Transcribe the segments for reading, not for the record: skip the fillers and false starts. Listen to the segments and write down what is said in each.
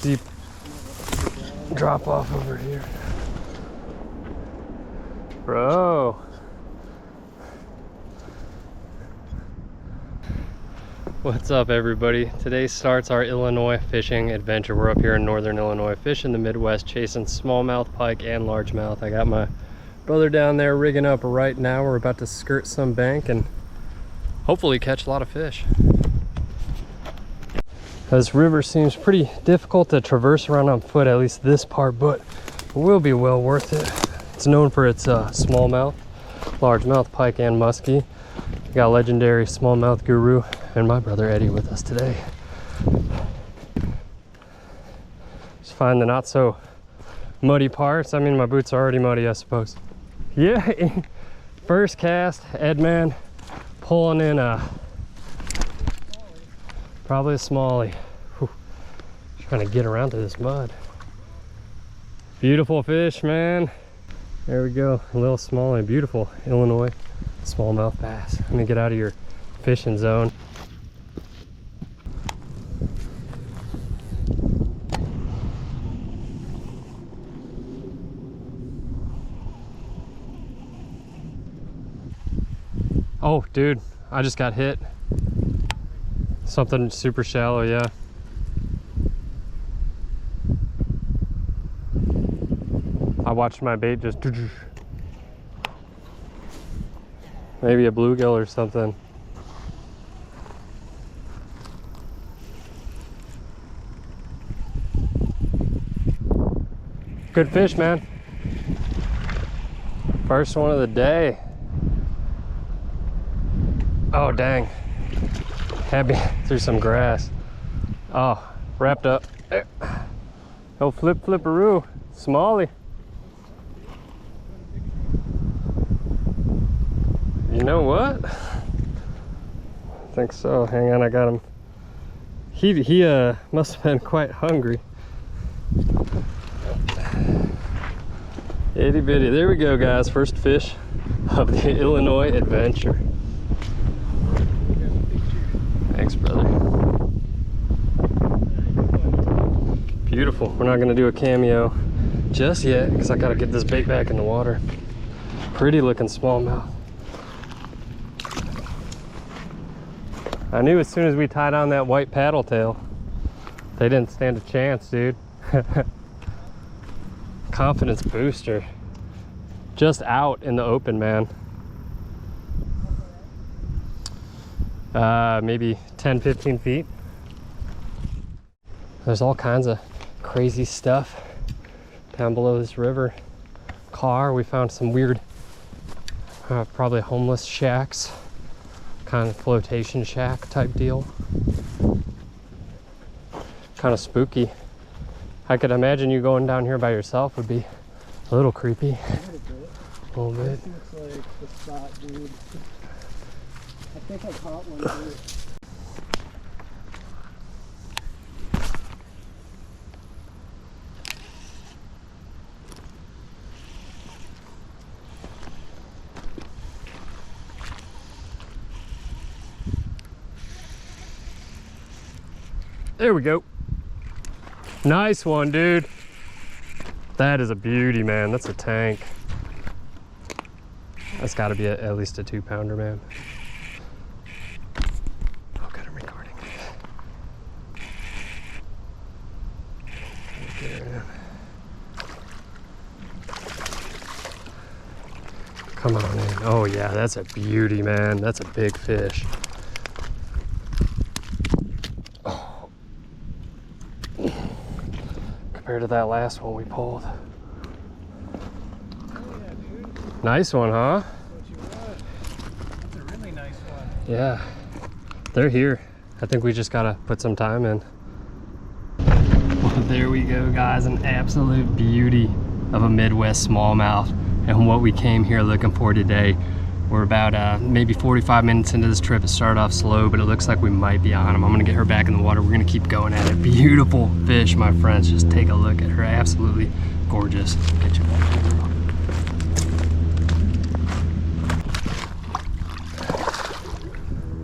steep drop off over here. Bro. What's up, everybody? Today starts our Illinois fishing adventure. We're up here in northern Illinois, fishing the Midwest, chasing smallmouth, pike, and largemouth. I got my brother down there rigging up right now. We're about to skirt some bank and hopefully catch a lot of fish. This river seems pretty difficult to traverse around on foot, at least this part, but it will be well worth it. It's known for its smallmouth, largemouth, pike, and muskie. We got legendary smallmouth guru and my brother Eddie with us today. Just find the not so muddy parts. I mean, my boots are already muddy, I suppose. Yeah, first cast, Edman pulling in probably a smallie. Whew. Trying to get around to this mud. Beautiful fish, man. There we go, a little smallie. Beautiful Illinois smallmouth bass. Let me get out of your fishing zone. Oh, dude, I just got hit. Something super shallow, yeah. I watched my bait just... Maybe a bluegill or something. Good fish, man. First one of the day. Oh, dang. Had me through some grass. Oh, wrapped up. There. Oh, flipperoo. Smallie. You know what? I think so. Hang on, I got him. He must have been quite hungry. Itty bitty. There we go, guys. First fish of the Illinois adventure. Thanks, brother. Beautiful. We're not gonna do a cameo just yet because I gotta get this bait back in the water. Pretty looking smallmouth. I knew as soon as we tied on that white paddle tail, they didn't stand a chance, dude. Confidence booster. Just out in the open, man. Maybe 10-15 feet. There's all kinds of crazy stuff down below this river. Car, we found some weird, probably homeless shacks, kind of flotation shack type deal. Kind of spooky. I could imagine you going down here by yourself would be a little creepy. A little bit. This looks like the spot, dude. I think I caught one too. There we go. Nice one, dude. That is a beauty, man. That's a tank. That's got to be at least a 2-pounder, man. Oh, God, I'm recording. Come on in. Oh, yeah, that's a beauty, man. That's a big fish. Compared to that last one we pulled. Oh, yeah, dude. Nice one, huh? That's what you want. That's a really nice one. Yeah, they're here. I think we just gotta put some time in. Well, there we go, guys. An absolute beauty of a Midwest smallmouth, and what we came here looking for today. We're about maybe 45 minutes into this trip. It started off slow, but it looks like we might be on them. I'm gonna get her back in the water. We're gonna keep going at it. Beautiful fish, my friends. Just take a look at her. Absolutely gorgeous. Get you back in, girl.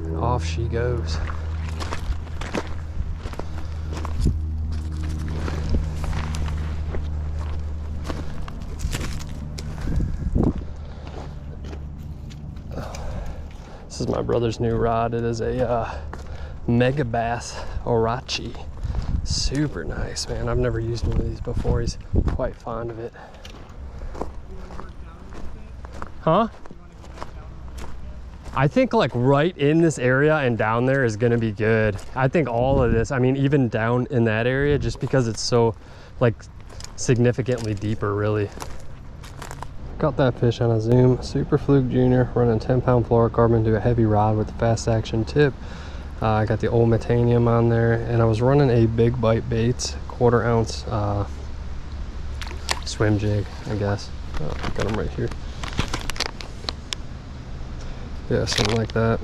And off she goes. my brother's new rod. It is a Mega Bass Orachi. Super nice, man. I've never used one of these before. He's quite fond of it. Huh? I think like right in this area and down there is gonna be good. I think all of this, I mean, even down in that area, just because it's so like significantly deeper, really. Got that fish on a Zoom Super Fluke Junior, running 10-pound fluorocarbon to a heavy rod with a fast action tip. I got the old Metanium on there, and I was running a Big Bite Baits 1/4 ounce swim jig, I guess. Oh, I got them right here. Yeah, something like that.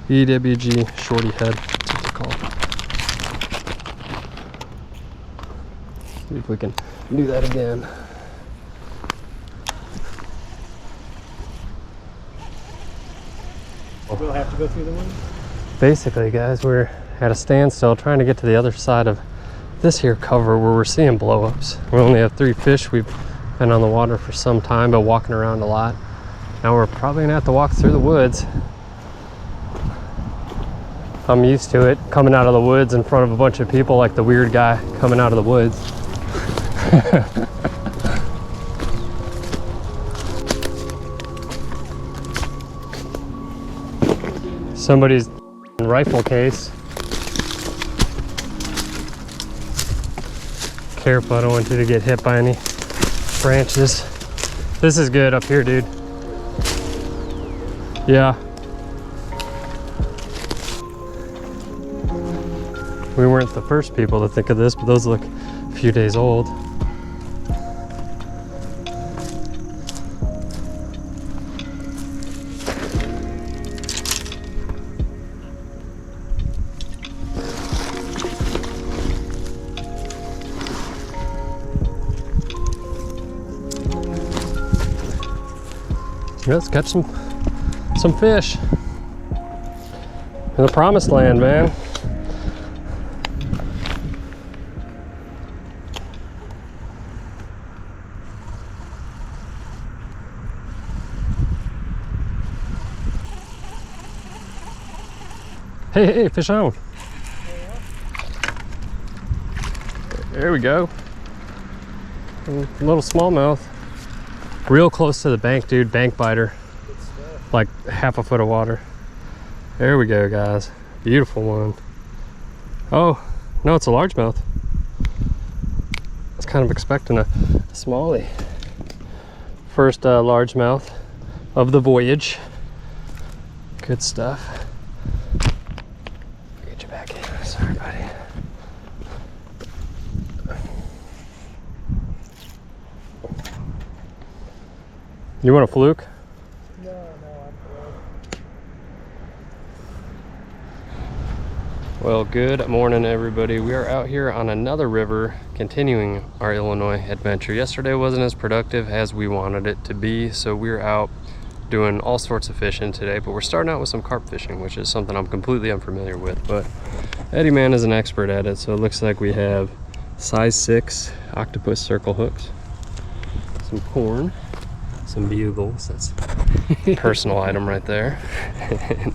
EWG shorty head, that's what it's called. See if we can do that again. We'll have to go through the woods. Basically, guys, we're at a standstill trying to get to the other side of this here cover where we're seeing blow-ups. We only have 3 fish. We've been on the water for some time, but walking around a lot. Now we're probably gonna have to walk through the woods. I'm used to it, coming out of the woods in front of a bunch of people like the weird guy coming out of the woods. Somebody's rifle case. Careful, I don't want you to get hit by any branches. This is good up here, dude. Yeah. We weren't the first people to think of this, but those look a few days old. Let's catch some fish in the promised land, man. Hey, fish on. There we go. A little smallmouth. Real close to the bank, dude. Bank biter. Like half a foot of water. There we go, guys. Beautiful one. Oh, no, it's a largemouth. I was kind of expecting a smallie. First largemouth of the voyage. Good stuff. Get you back in. Sorry, buddy. You want a fluke? No, I'm good. Well, good morning, everybody. We are out here on another river, continuing our Illinois adventure. Yesterday wasn't as productive as we wanted it to be, so we're out doing all sorts of fishing today, but we're starting out with some carp fishing, which is something I'm completely unfamiliar with, but Eddie Man is an expert at it. So it looks like we have size 6 octopus circle hooks, some corn, some bugles. That's a personal item right there. And,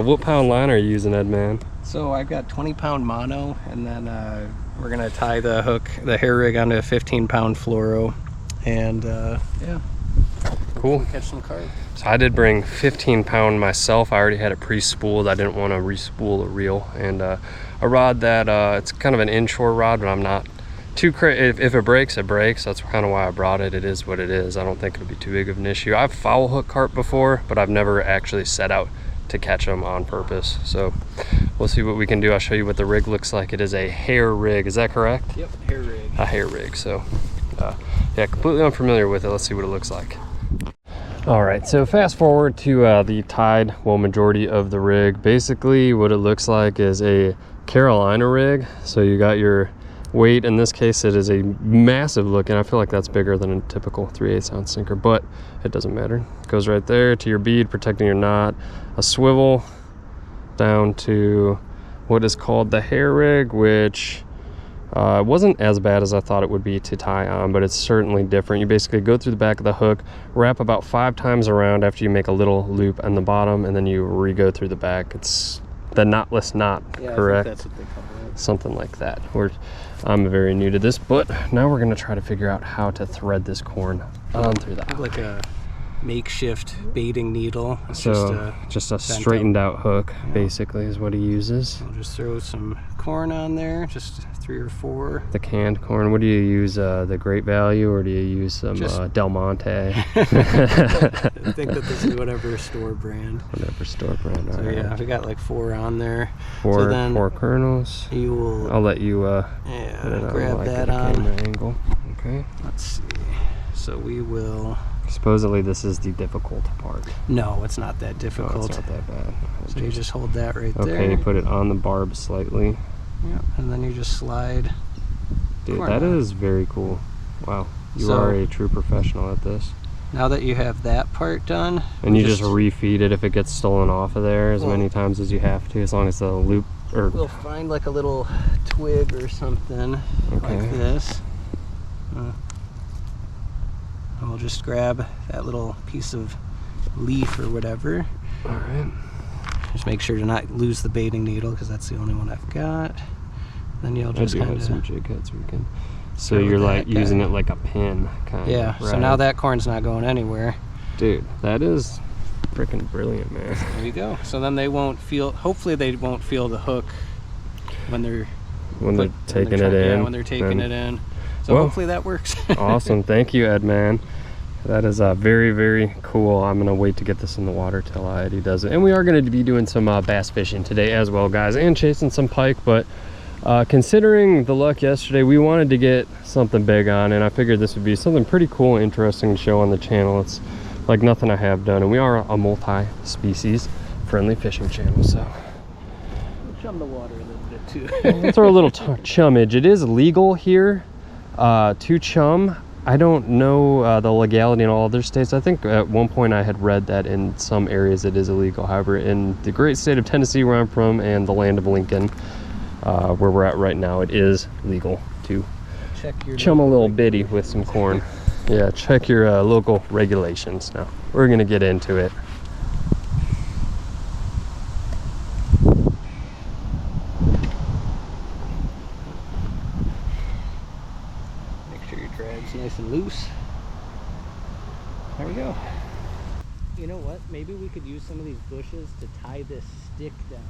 what pound line are you using, Ed Man? So I've got 20-pound mono, and then we're gonna tie the hook, the hair rig, onto a 15-pound fluoro, and yeah. Cool. Catch some carp. So I did bring 15-pound myself. I already had it pre-spooled. I didn't want to re-spool the reel, and a rod that it's kind of an inshore rod, but I'm not too crazy. If it breaks, it breaks. That's kind of why I brought it. It is what it is. I don't think it'll be too big of an issue. I've foul hook carp before, but I've never actually set out to catch them on purpose. So we'll see what we can do. I'll show you what the rig looks like. It is a hair rig. Is that correct? Yep, hair rig. A hair rig. So yeah, completely unfamiliar with it. Let's see what it looks like. All right, so fast forward to the tied, well, majority of the rig. Basically what it looks like is a Carolina rig. So you got your weight. In this case, it is a massive looking, I feel like that's bigger than a typical 3/8 ounce sinker, but it doesn't matter. It goes right there to your bead, protecting your knot. A swivel down to what is called the hair rig, which It wasn't as bad as I thought it would be to tie on, but it's certainly different. You basically go through the back of the hook, wrap about 5 times around after you make a little loop on the bottom, and then you re-go through the back. It's the knotless knot, yeah, correct? I think that's what they call it. Something like that. I'm very new to this, but now we're gonna try to figure out how to thread this corn on through that. Like a makeshift baiting needle. It's So just a straightened out hook, basically, is what he uses. I'll just throw some corn on there, just 3 or 4. The canned corn. What do you use? The Great Value, or do you use some Del Monte? I think that this is whatever store brand. Whatever store brand. So right. yeah, we got like 4 on there. 4, so then 4 kernels. You will. I'll let you grab that on. Camera angle. Okay. Let's see. So we will. Supposedly this is the difficult part. No, it's not that No, difficult. it's not that bad. So you just hold that right there. Okay, you put it on the barb slightly. Yeah, and then you just slide. Dude, that is very cool. Wow, you are a true professional at this. Now that you have that part done, and you just refeed it if it gets stolen off of there as many times as you have to, as long as the loop or we'll find like a little twig or something like this. And we'll just grab that little piece of leaf or whatever. All right. Just make sure to not lose the baiting needle, because that's the only one I've got. Then you'll just have some jig heads we can. So you're like using it like a pin, kind of. Yeah. Right. So now that corn's not going anywhere. Dude, that is freaking brilliant, man. There you go. So then they won't feel. Hopefully they won't feel the hook when they're taking it in. Yeah, when they're taking it in. So hopefully that works. Awesome. Thank you, Ed, man. That is very, very cool. I'm going to wait to get this in the water till Eddie does it. And we are going to be doing some bass fishing today as well, guys, and chasing some pike. But considering the luck yesterday, we wanted to get something big on, and I figured this would be something pretty cool and interesting to show on the channel. It's like nothing I have done, and we are a multi-species friendly fishing channel, so. We'll chum the water a little bit too. We'll throw a little chummage. It is legal here to chum. I don't know the legality in all other states. I think at one point I had read that in some areas it is illegal. However, in the great state of Tennessee, where I'm from, and the land of Lincoln, where we're at right now, it is legal to chum a little bitty with some corn. Yeah, check your local regulations. Now, we're gonna get into it. Nice and loose. There we go. You know what? Maybe we could use some of these bushes to tie this stick down.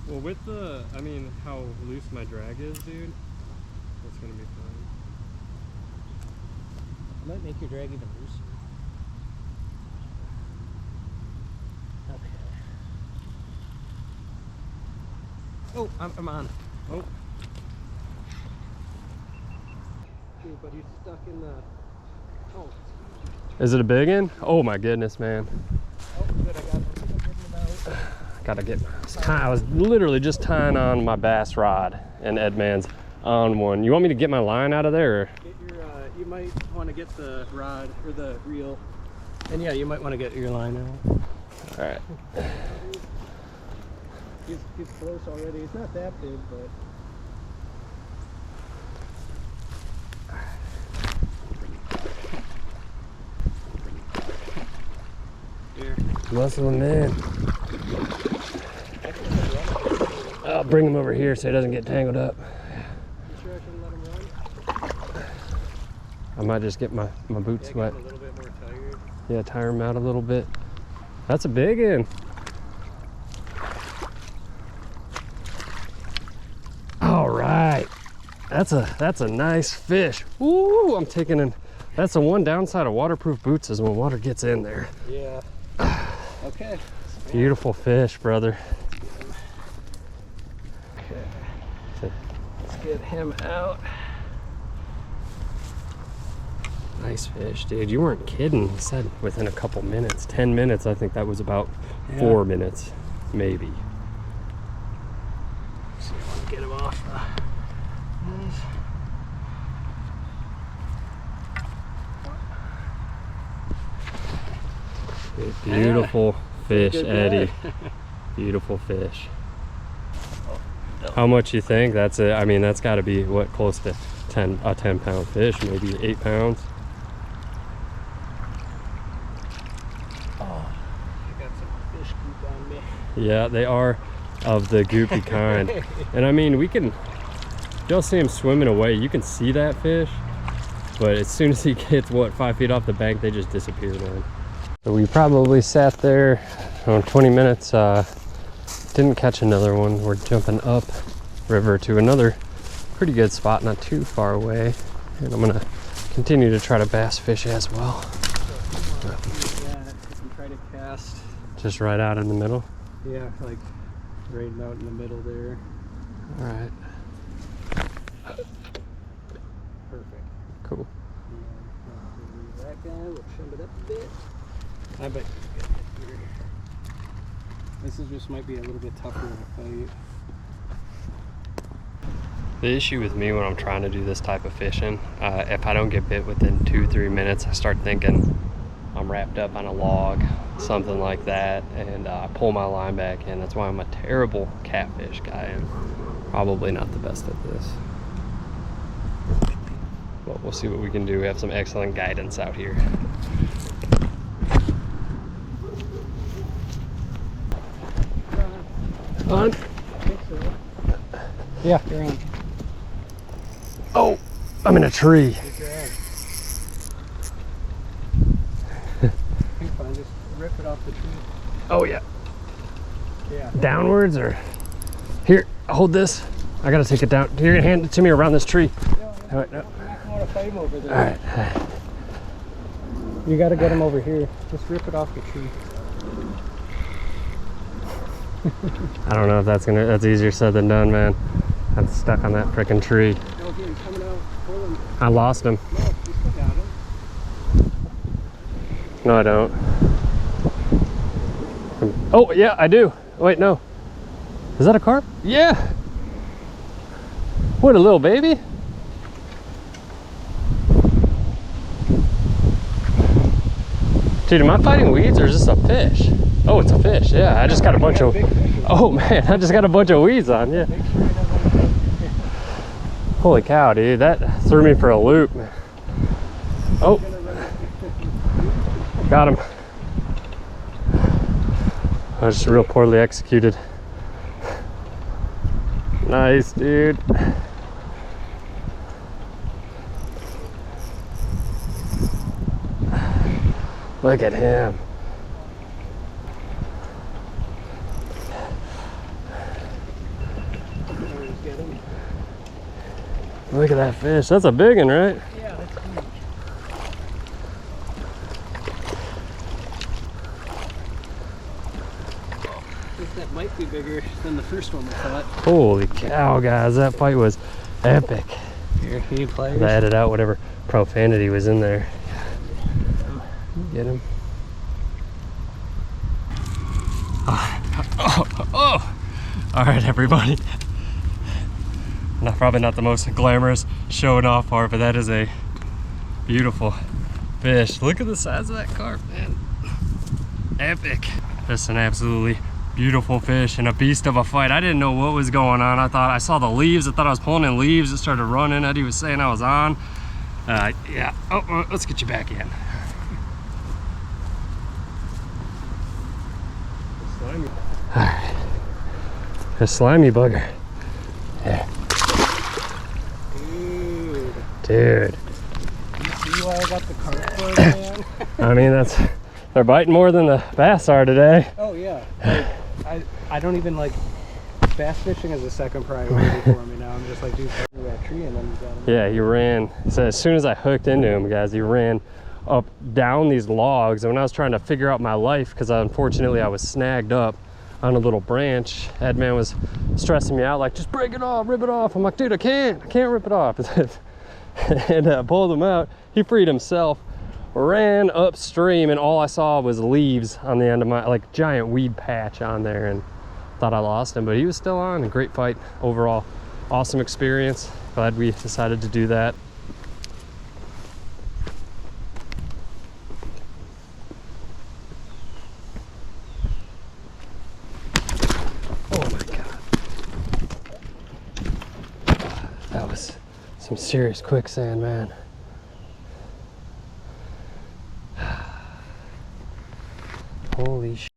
Well, with the, I mean, how loose my drag is, dude, that's gonna be fine. I might make your drag even looser. Okay. Oh, I'm on. Oh. But he's stuck in the. Oh. Is it a big one? Oh my goodness, man. Oh, good. Gotta get. I was literally just tying on my bass rod, and Edman's on one. You want me to get my line out of there? Or? Get your. You might want to get the rod or the reel, and yeah, you might want to get your line out. All right. He's close already. It's not that big, but. Muscle him in. I'll bring him over here so he doesn't get tangled up. You sure I shouldn't let him run? I might just get my boots wet. A little bit more tired. Yeah, tire him out a little bit. That's a big one. All right. That's a nice fish. Ooh, I'm taking in. That's the one downside of waterproof boots is when water gets in there. Yeah. Okay. Beautiful fish, brother. Okay. Let's get him out. Nice fish, dude. You weren't kidding. He said within a couple minutes, 10 minutes. I think that was about 4 minutes, maybe. See if I can get him off. Beautiful fish, Eddie. Beautiful fish. How much you think? That's it. I mean, that's got to be what, close to a 10-pound fish, maybe 8 pounds. Oh, I got some fish goop on me. Yeah, they are of the goopy kind. And I mean, you'll see him swimming away. You can see that fish, but as soon as he gets, what, 5 feet off the bank, they just disappear, man. So we probably sat there 20 minutes, didn't catch another one. We're jumping up river to another pretty good spot, not too far away. And I'm gonna continue to try to bass fish as well. Yeah, and try to cast. Just right out in the middle? Yeah, like right out in the middle there. All right. Perfect. Cool. And that guy, we'll trim it up a bit. I bet you can get here. This is just might be a little bit tougher to fight. The issue with me when I'm trying to do this type of fishing, if I don't get bit within 2-3 minutes, I start thinking I'm wrapped up on a log, something like that, and I pull my line back in. That's why I'm a terrible catfish guy and probably not the best at this. But we'll see what we can do. We have some excellent guidance out here. On? I think so. Yeah, you're on. Oh, I'm in a tree. You're fine, just rip it off the tree. Oh yeah. Yeah. Downwards or? Here, hold this. I gotta take it down. You're gonna hand it to me around this tree. No, All right, no. I'm not going to fight him over there. All right. You got to get him over here. Just rip it off the tree. I don't know if that's easier said than done, man. I'm stuck on that frickin' tree. No, here, coming out. Pull him. I lost him. No, you still got him. No, I don't. Oh, yeah, I do. Wait, no. Is that a carp? Yeah. What, a little baby? Dude, am I fighting weeds or is this a fish? Oh, it's a fish. Yeah, I just got a bunch of... Oh, man, I just got a bunch of weeds on, yeah. Holy cow, dude. That threw me for a loop. Oh. Got him. That was just real poorly executed. Nice, dude. Look at him. Look at that fish. That's a big one, right? Yeah, that's huge. I think that might be bigger than the first one we caught. Holy cow, guys. That fight was epic. Here, he plays. I edited out whatever profanity was in there. Get him. Oh. All right, everybody. Probably not the most glamorous showing off part, but that is a beautiful fish. Look at the size of that carp, man. Epic. Just an absolutely beautiful fish and a beast of a fight. I didn't know what was going on. I saw the leaves. I thought I was pulling in leaves. It started running. Eddie was saying I was on. Yeah. Oh, let's get you back in. Slimy. All right. A slimy bugger. Yeah. Dude. You see why I got the carp for it, man? I mean, they're biting more than the bass are today. Oh yeah. Like, I don't even like, bass fishing is a second priority for me now. I'm just like, dude, through that tree and then you got him. Yeah, he ran. So as soon as I hooked into him, guys, he ran up down these logs. And when I was trying to figure out my life, because unfortunately I was snagged up on a little branch, Edman was stressing me out like, just break it off, rip it off. I'm like, dude, I can't rip it off. And I pulled him out. He freed himself, ran upstream, and all I saw was leaves on the end of my, like, giant weed patch on there, and thought I lost him, but he was still on. A great fight overall. Awesome experience. Glad we decided to do that. Oh my God. Some serious quicksand, man. Holy shit.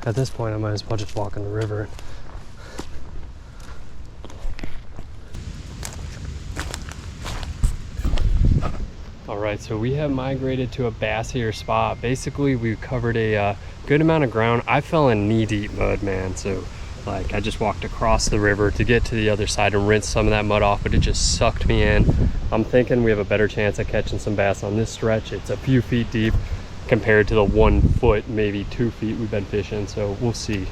At this point, I might as well just walk in the river. All right, so we have migrated to a bassier spot. Basically, we've covered a good amount of ground. I fell in knee-deep mud, man. So, like, I just walked across the river to get to the other side and rinse some of that mud off, but it just sucked me in. I'm thinking we have a better chance at catching some bass on this stretch. It's a few feet deep compared to the 1 foot, maybe 2 feet we've been fishing, so we'll see.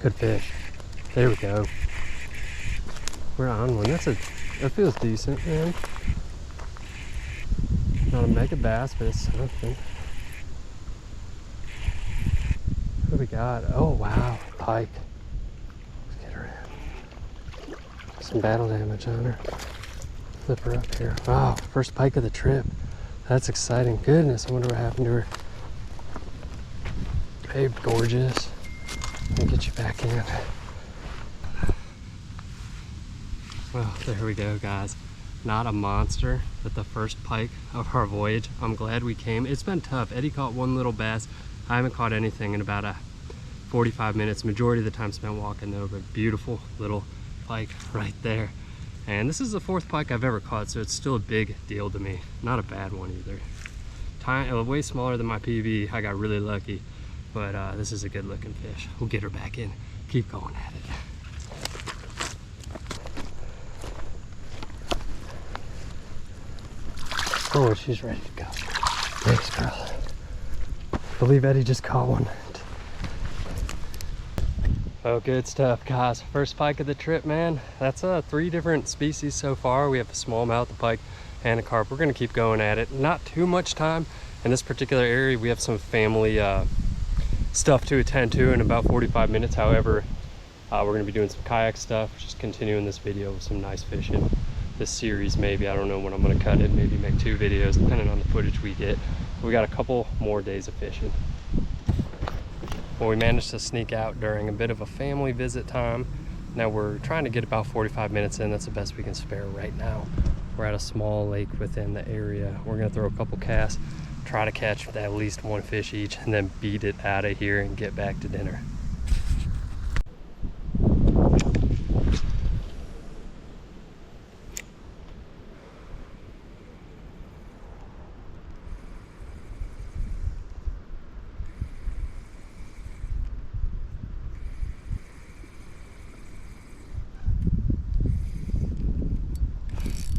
Good fish. There we go. We're on one. That feels decent, man. Not a mega bass, but it's something. What do we got? Oh wow, pike. Let's get her in. Some battle damage on her. Flip her up here. Wow, first pike of the trip. That's exciting. Goodness, I wonder what happened to her. Hey, gorgeous. Let me get you back in. Well, there we go, guys. Not a monster, but the first pike of our voyage. I'm glad we came. It's been tough. Eddie caught one little bass. I haven't caught anything in about 45 minutes. Majority of the time spent walking though, but beautiful little pike right there. And this is the 4th pike I've ever caught, so it's still a big deal to me. Not a bad one either. Way smaller than my PB. I got really lucky. But this is a good looking fish. We'll get her back in. Keep going at it. Oh, she's ready to go. Thanks, girl. I believe Eddie just caught one. Oh, good stuff, guys. First pike of the trip, man. That's 3 different species so far. We have a smallmouth, a pike, and a carp. We're gonna keep going at it. Not too much time in this particular area. We have some family stuff to attend to in about 45 minutes. However, we're going to be doing some kayak stuff, just continuing this video with some nice fishing. This series, maybe, I don't know when I'm going to cut it, maybe make 2 videos depending on the footage we get. We got a couple more days of fishing. Well, we managed to sneak out during a bit of a family visit time. Now we're trying to get about 45 minutes in. That's the best we can spare right now. We're at a small lake within the area. We're going to throw a couple casts, try to catch at least 1 fish each, and then beat it out of here and get back to dinner.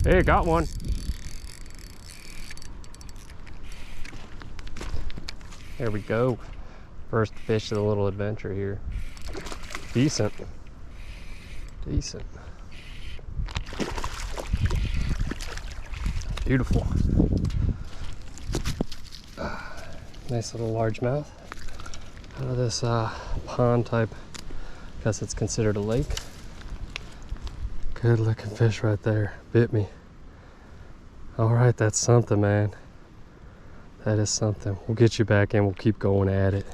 Hey, got one. There we go. First fish of the little adventure here. Decent. Decent. Beautiful. Nice little largemouth. Out of this pond type. Guess it's considered a lake. Good looking fish right there. Bit me. All right, that's something, man. That is something. We'll get you back in. We'll keep going at it.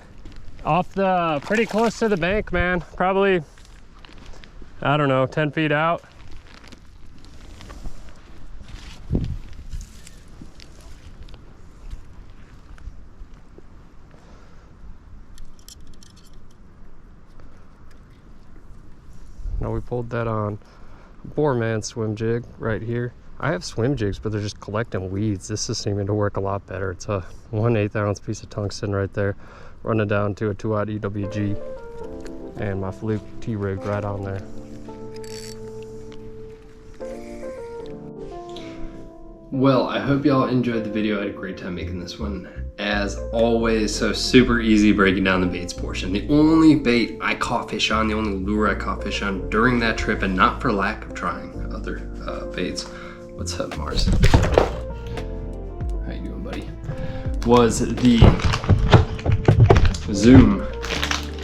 Pretty close to the bank, man. Probably, I don't know, 10 feet out. No, we pulled that on Boreman swim jig right here. I have swim jigs, but they're just collecting weeds. This is seeming to work a lot better. It's a 1/8 ounce piece of tungsten right there, running down to a 2-aught EWG, and my fluke T-rig right on there. Well, I hope y'all enjoyed the video. I had a great time making this one, as always. So super easy breaking down the baits portion. The only bait I caught fish on, the only lure I caught fish on during that trip, and not for lack of trying other baits. What's up, Mars? How you doing, buddy? Was the Zoom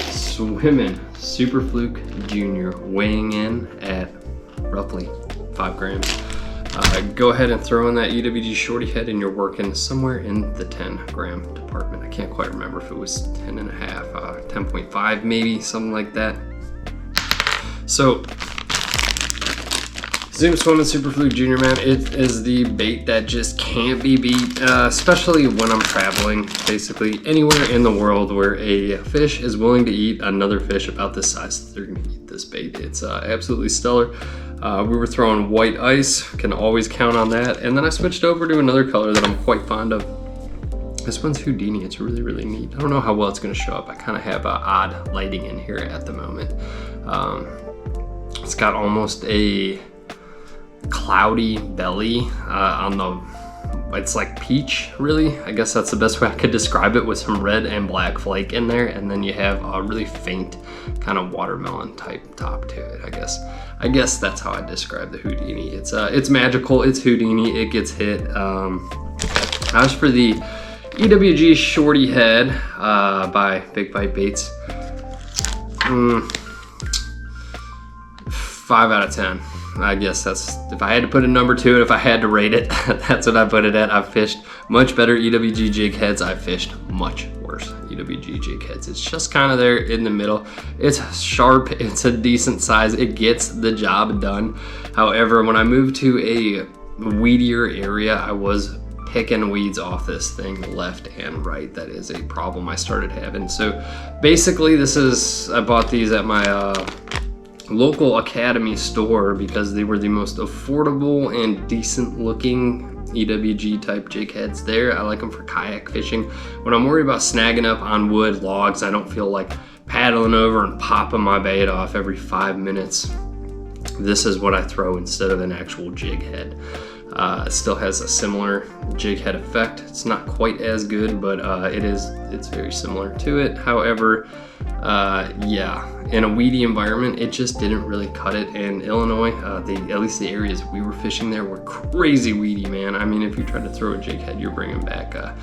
Swimming Super Fluke Junior, weighing in at roughly 5 grams. go ahead and throw in that EWG shorty head, and you're working somewhere in the 10 gram department. I can't quite remember if it was 10 and a half, 10.5 maybe, something like that. So Zoom Swimming Super Fluke Junior, man, it is the bait that just can't be beat, especially when I'm traveling basically anywhere in the world where a fish is willing to eat another fish about this size. They're gonna eat this bait. It's absolutely stellar. We were throwing white ice, can always count on that. And then I switched over to another color that I'm quite fond of. This one's Houdini. It's really, really neat. I don't know how well it's gonna show up. I kind of have odd lighting in here at the moment. It's got almost a cloudy belly on the, it's like peach, really. I guess that's the best way I could describe it, with some red and black flake in there, and then you have a really faint kind of watermelon type top to it. I guess that's how I describe the Houdini. It's magical, it's Houdini, it gets hit. As for the EWG shorty head by Big Bite Baits, 5 out of 10. I guess that's, if I had to put a number to it, if I had to rate it, that's what I put it at. I've fished much better EWG jig heads. I've fished much worse EWG jig heads. It's just kind of there in the middle. It's sharp, it's a decent size, it gets the job done. However, when I moved to a weedier area, I was picking weeds off this thing left and right. That is a problem I started having. So basically I bought these at my local Academy store because they were the most affordable and decent looking EWG type jig heads there. I like them for kayak fishing. When I'm worried about snagging up on wood, logs, I don't feel like paddling over and popping my bait off every 5 minutes. This is what I throw instead of an actual jig head. It still has a similar jig head effect. It's not quite as good, but it's very similar to it. However, yeah, in a weedy environment, it just didn't really cut it. In Illinois, at least the areas we were fishing there were crazy weedy, man. I mean, if you tried to throw a jig head, you're bringing back a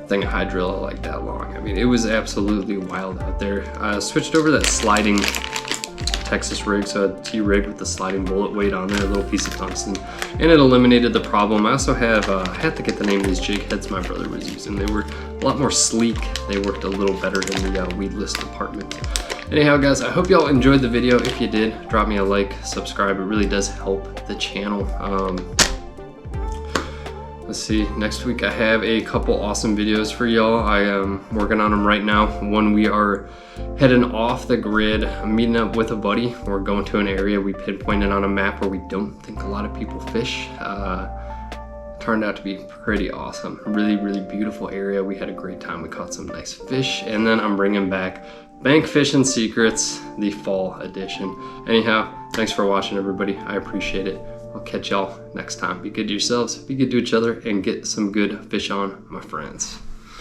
thing of hydrilla like that long. I mean, it was absolutely wild out there. I switched over to that sliding Texas rig, so a T-rig with the sliding bullet weight on there, a little piece of tungsten, and it eliminated the problem. I also have, I had to get the name of these jig heads my brother was using. They were a lot more sleek. They worked a little better in the weedless department. Anyhow, guys, I hope y'all enjoyed the video. If you did, drop me a like, subscribe. It really does help the channel. Let's see, next week I have a couple awesome videos for y'all. I am working on them right now. One, we are heading off the grid. I'm meeting up with a buddy. We're going to an area we pinpointed on a map where we don't think a lot of people fish. Turned out to be pretty awesome. Really, really beautiful area. We had a great time. We caught some nice fish. And then I'm bringing back Bank Fishing Secrets, the fall edition. Anyhow, thanks for watching, everybody. I appreciate it. I'll catch y'all next time. Be good to yourselves, be good to each other, and get some good fish on, my friends.